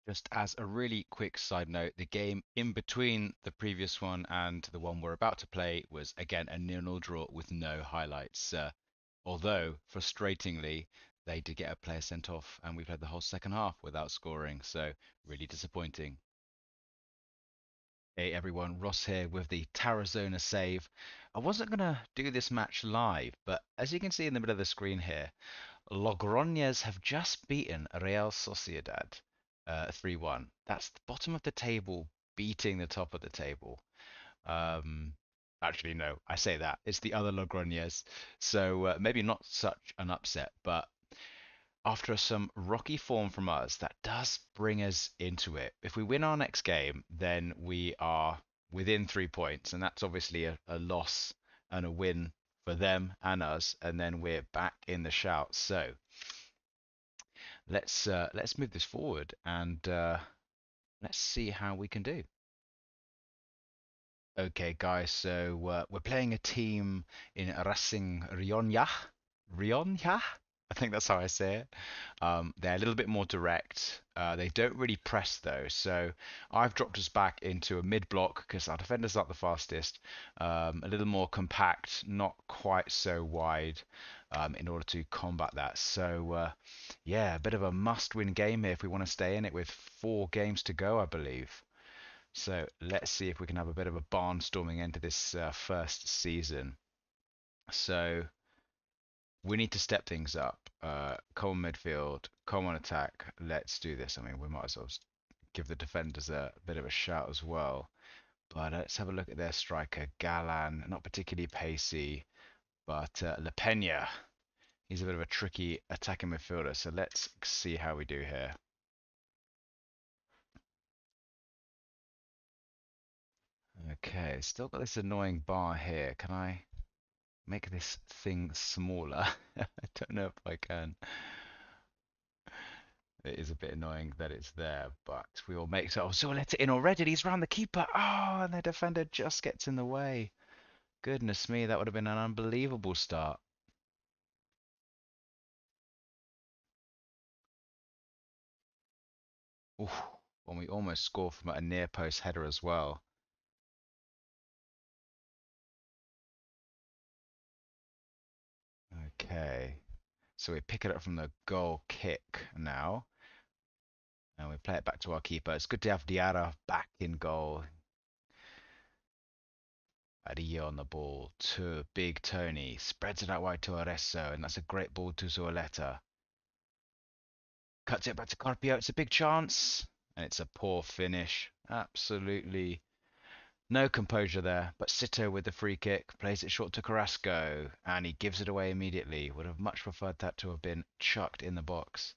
Just as a really quick side note, the game in between the previous one and the one we're about to play was again a 0-0 draw with no highlights. Although, frustratingly, they did get a player sent off and we played the whole second half without scoring, so really disappointing. Hey everyone, Ross here with the Tarazona save. I wasn't going to do this match live, but as you can see in the middle of the screen here, Logroñez have just beaten Real Sociedad 3-1. That's the bottom of the table beating the top of the table. Um, Actually, no, I say that. It's the other Logroñez. So maybe not such an upset, but after some rocky form from us, that does bring us into it. If we win our next game, then we are within 3 points, and that's obviously a loss and a win for them and us, and then we're back in the shout. So let's move this forward and let's see how we can do. Okay, guys, so we're playing a team in Racing Rionja. Rionja? I think that's how I say it. They're a little bit more direct. They don't really press though, so I've dropped us back into a mid block because our defenders aren't the fastest. A little more compact, not quite so wide, in order to combat that. So yeah, a bit of a must-win game here if we want to stay in it with 4 games to go, I believe. So let's see if we can have a bit of a barnstorming into this first season. So we need to step things up. Come on midfield, come on attack. Let's do this. I mean, we might as well give the defenders a bit of a shout as well. But let's have a look at their striker, Galan. Not particularly pacey, but Le Peña. He's a bit of a tricky attacking midfielder. So let's see how we do here. Okay, still got this annoying bar here. Can I make this thing smaller? I don't know if I can. It is a bit annoying that it's there, but we will make so. Oh, so let it in already. He's round the keeper. Oh, and the defender just gets in the way. Goodness me, that would have been an unbelievable start. Oof, when we almost score from a near post header as well. Okay, so we pick it up from the goal kick now, and we play it back to our keeper. It's good to have Diarra back in goal. Adia on the ball to Big Tony. Spreads it out wide to Arezzo, and that's a great ball to Zuoletta. Cuts it back to Carpio. It's a big chance. And it's a poor finish. Absolutely no composure there. But Sito with the free kick plays it short to Carrasco. And he gives it away immediately. Would have much preferred that to have been chucked in the box.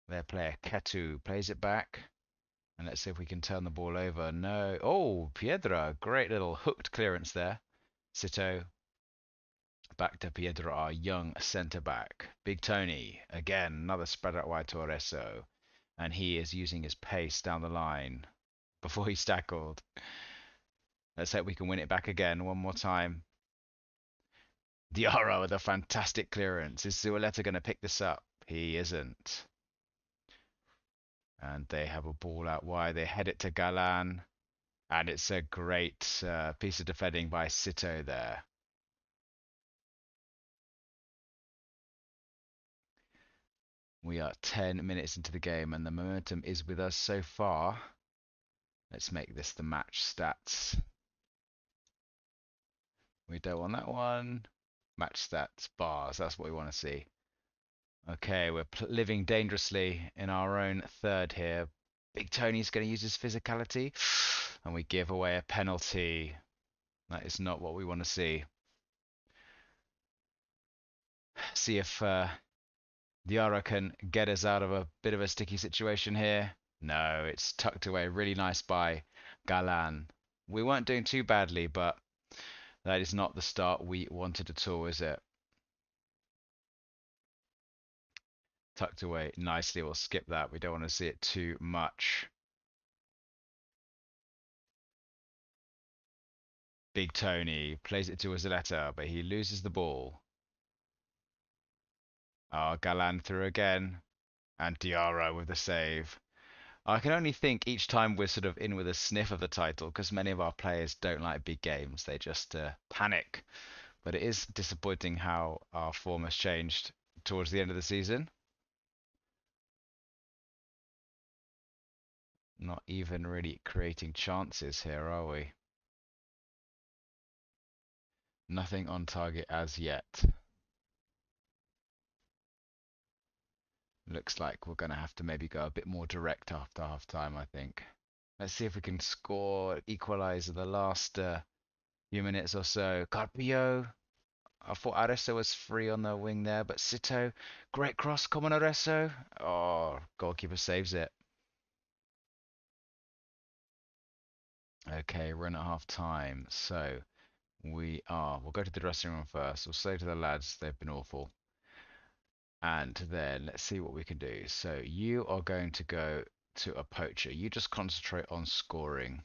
Their player Ketu plays it back. And let's see if we can turn the ball over. No. Oh, Piedra. Great little hooked clearance there. Sito back to Piedra, our young centre back. Big Tony. Again, another spread out wide to Oresso. And he is using his pace down the line before he's tackled. Let's hope we can win it back again one more time. Diarra with a fantastic clearance. Is Zuoletta going to pick this up? He isn't. And they have a ball out wide. They head it to Galan. And it's a great piece of defending by Sito there. We are 10 minutes into the game and the momentum is with us so far. Let's make this the match stats. We don't want that one. Match stats, bars, that's what we want to see. Okay, we're living dangerously in our own third here. Big Tony's going to use his physicality, and we give away a penalty. That is not what we want to see. See if Diarra can get us out of a bit of a sticky situation here. No, it's tucked away. Really nice by Galan. We weren't doing too badly, but that is not the start we wanted at all, is it? Tucked away nicely. We'll skip that. We don't want to see it too much. Big Tony plays it to Azaleta, but he loses the ball. Oh, Galan through again. And Diarra with the save. I can only think each time we're sort of in with a sniff of the title because many of our players don't like big games. They just panic. But it is disappointing how our form has changed towards the end of the season. Not even really creating chances here, are we? Nothing on target as yet. Looks like we're going to have to maybe go a bit more direct after half time, I think. Let's see if we can score, equalize the last few minutes or so. Carpio. I thought Areso was free on the wing there, but Sito, great cross, come on Areso. Oh, goalkeeper saves it. Okay, we're in at half time, so we'll go to the dressing room first. We'll say to the lads they've been awful. And then let's see what we can do. So you are going to go to a poacher. You just concentrate on scoring.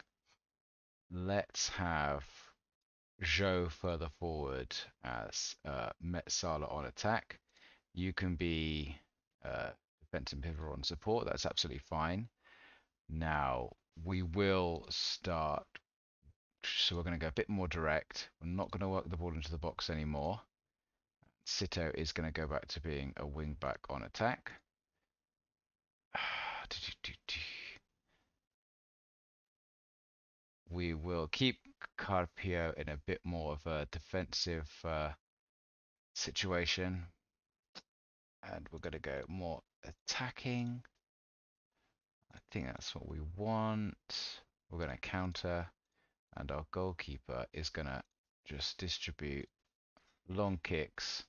Let's have Joe further forward as Met Salah on attack. You can be defensive pivot on support. That's absolutely fine. Now we will start. So we're going to go a bit more direct. We're not going to work the ball into the box anymore. Sito is going to go back to being a wing back on attack. We will keep Carpio in a bit more of a defensive situation. And we're going to go more attacking. I think that's what we want. We're going to counter. And our goalkeeper is going to just distribute long kicks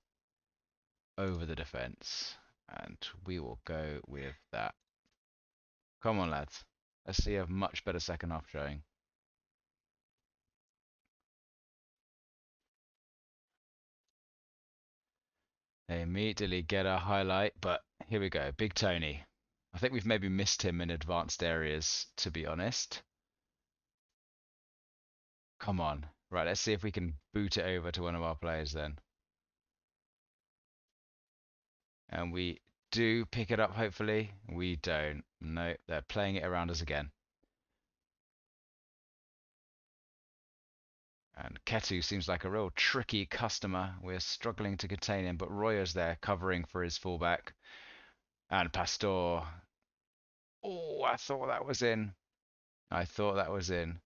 over the defense. And we will go with that. Come on, lads. Let's see a much better second half showing. They immediately get a highlight, but here we go. Big Tony. I think we've maybe missed him in advanced areas, to be honest. Come on. Right, let's see if we can boot it over to one of our players then. And we do pick it up, hopefully. We don't. No, they're playing it around us again. And Ketu seems like a real tricky customer. We're struggling to contain him, but Royo's there covering for his fullback. And Pastor. Oh, I thought that was in. I thought that was in.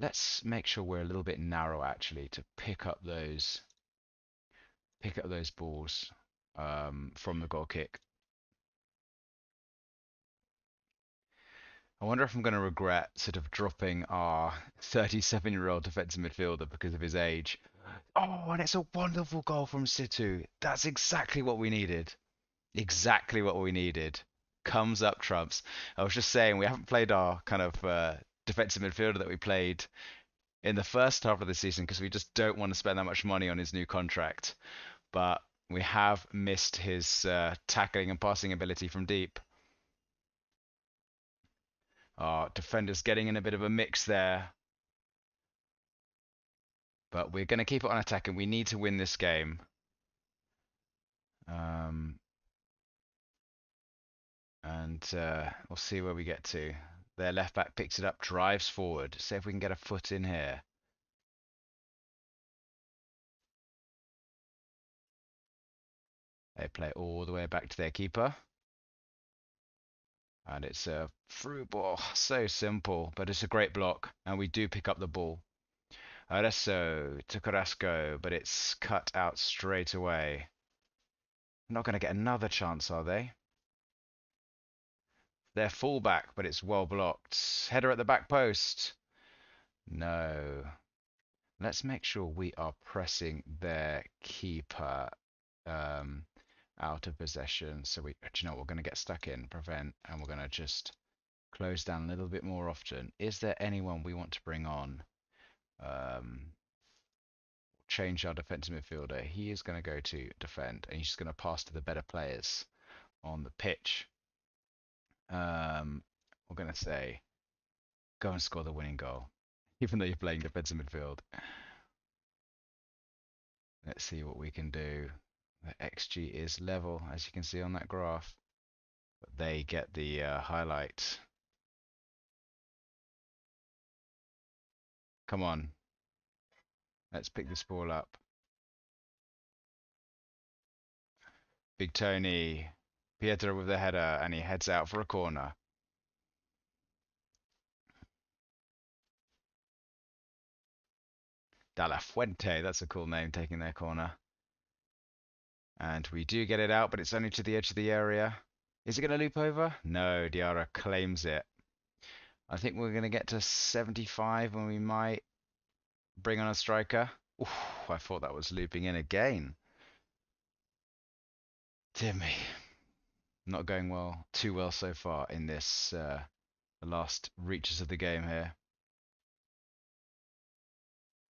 Let's make sure we're a little bit narrow actually to pick up those balls from the goal kick. I wonder if I'm going to regret sort of dropping our 37-year-old defensive midfielder because of his age. Oh, and it's a wonderful goal from Situ. That's exactly what we needed. Exactly what we needed. Comes up trumps. I was just saying we haven't played our kind of defensive midfielder that we played in the first half of the season because we just don't want to spend that much money on his new contract. But we have missed his tackling and passing ability from deep. Our defenders getting in a bit of a mix there. But we're going to keep it on attack and we need to win this game. And we'll see where we get to. Their left back picks it up, drives forward. See if we can get a foot in here. They play all the way back to their keeper. And it's a through ball. So simple, but it's a great block. And we do pick up the ball. Adesso to Carrasco, but it's cut out straight away. Not going to get another chance, are they? They're fullback, but it's well blocked. Header at the back post. No. Let's make sure we are pressing their keeper out of possession. So do you know what? We're going to get stuck in, prevent, and we're going to just close down a little bit more often. Is there anyone we want to bring on? Change our defensive midfielder. He is going to go to defend, and he's just going to pass to the better players on the pitch. We're going to say, go and score the winning goal, even though you're playing defensive midfield. Let's see what we can do. The XG is level, as you can see on that graph. they get the highlight. Come on, let's pick this ball up. Big Tony, Pietro with the header, and he heads out for a corner. De La Fuente, that's a cool name, taking their corner. And we do get it out, but it's only to the edge of the area. Is it going to loop over? No, Diarra claims it. I think we're going to get to 75 when we might bring on a striker. Oof, I thought that was looping in again. Dear me. Not going too well so far in this the last reaches of the game here.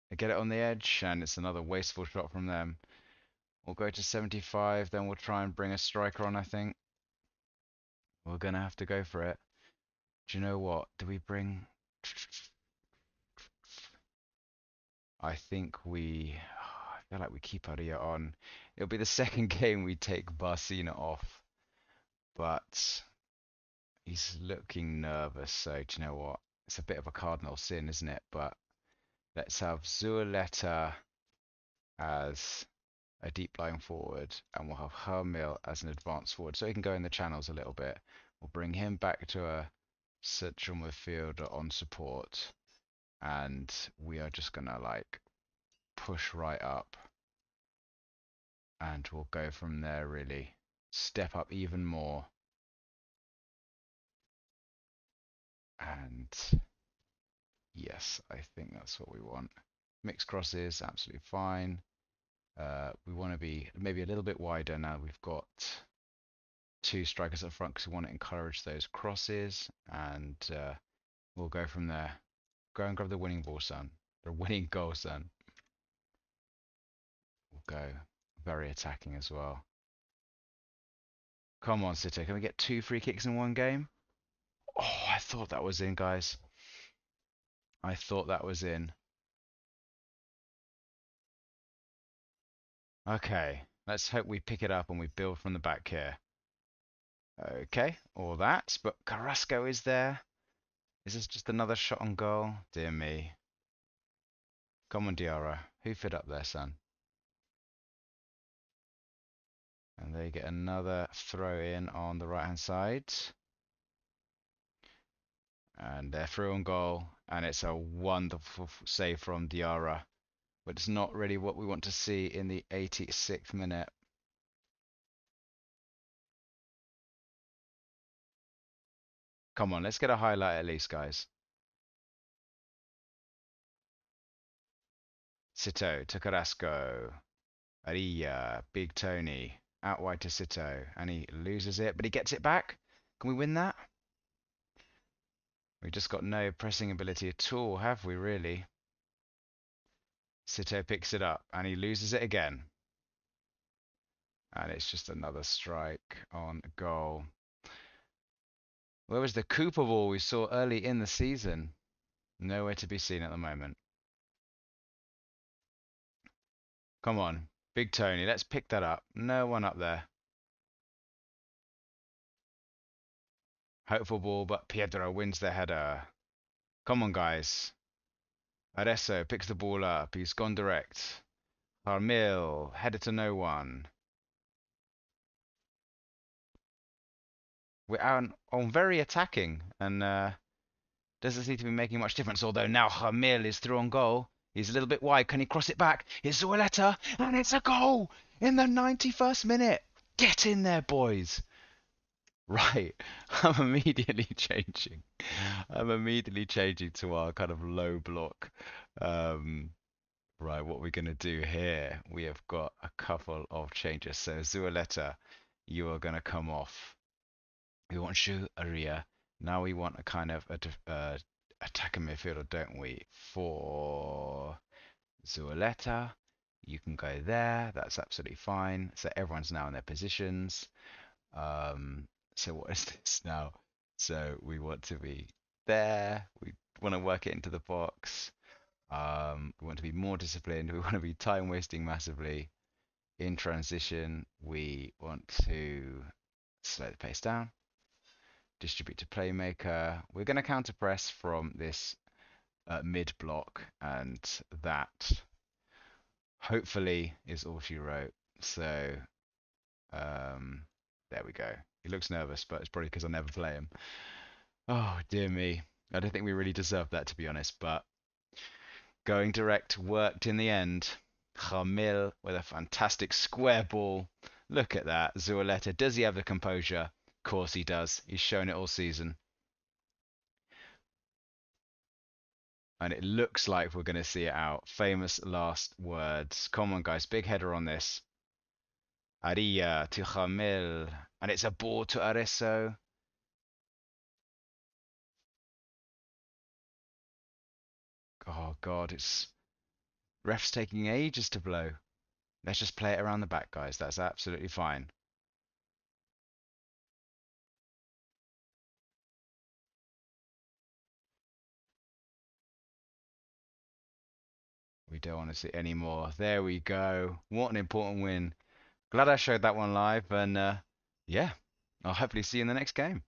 They get it on the edge, and it's another wasteful shot from them. We'll go to 75, then we'll try and bring a striker on, I think. We're going to have to go for it. Do you know what? Do we bring... I think I feel like we keep Aria on. It'll be the second game we take Barcina off. But he's looking nervous, so do you know what? It's a bit of a cardinal sin, isn't it? But let's have Zualeta as a deep lying forward, and we'll have Hermil as an advanced forward, so he can go in the channels a little bit. We'll bring him back to a central midfielder on support, and we are just gonna like push right up, and we'll go from there. Really step up even more, and yes, I think that's what we want. Mixed crosses, absolutely fine. We want to be maybe a little bit wider now. We've got two strikers up front because we want to encourage those crosses, and we'll go from there. Go and grab the winning ball, son. The winning goal, son. We'll go very attacking as well. Come on, City. Can we get 2 free kicks in one game? Oh, I thought that was in, guys. I thought that was in. Okay, let's hope we pick it up and we build from the back here. Okay, all that, but Carrasco is there. Is this just another shot on goal? Dear me. Come on, Diarra. Hoof it up there, son. And they get another throw in on the right hand side. And they're through on goal. And it's a wonderful save from Diarra. But it's not really what we want to see in the 86th minute. Come on, let's get a highlight at least, guys. Cito to Carrasco. Arilla, Big Tony. Out wide to Cito. And he loses it, but he gets it back. Can we win that? We've just got no pressing ability at all, have we, really? Cito picks it up, and he loses it again. And it's just another strike on goal. Where was the Cooper ball we saw early in the season? Nowhere to be seen at the moment. Come on, Big Tony, let's pick that up. No one up there. Hopeful ball, but Piedra wins the header. Come on, guys. Adesso picks the ball up. He's gone direct. Harmil, header to no one. We're on very attacking, and doesn't seem to be making much difference. Although now Harmil is through on goal. He's a little bit wide. Can he cross it back? It's Zualeta, and it's a goal in the 91st minute. Get in there, boys. Right, I'm immediately changing. I'm immediately changing to our kind of low block. Right, what we're going to do here, we have got a couple of changes. So Zualeta, you are going to come off. We want Shu Aria. Now we want a kind of attacking midfielder, don't we? For Zualeta, you can go there. That's absolutely fine. So everyone's now in their positions. So what is this now? So we want to be there. We want to work it into the box. We want to be more disciplined. We want to be time wasting massively. In transition, we want to slow the pace down. Distribute to playmaker. We're going to counter press from this mid block, and that hopefully is all she wrote. So um, there we go. He looks nervous, but it's probably because I never play him. Oh dear me. I don't think we really deserved that, to be honest, but going direct worked in the end. Jamil with a fantastic square ball. Look at that. Zualeta, does he have the composure? Of course he does. He's shown it all season. And it looks like we're going to see it out. Famous last words. Come on, guys. Big header on this. Aria to Jamil. And it's a ball to Areso. Oh, God. It's ref's taking ages to blow. Let's just play it around the back, guys. That's absolutely fine. We don't want to see any more. There we go. What an important win. Glad I showed that one live. And yeah, I'll hopefully see you in the next game.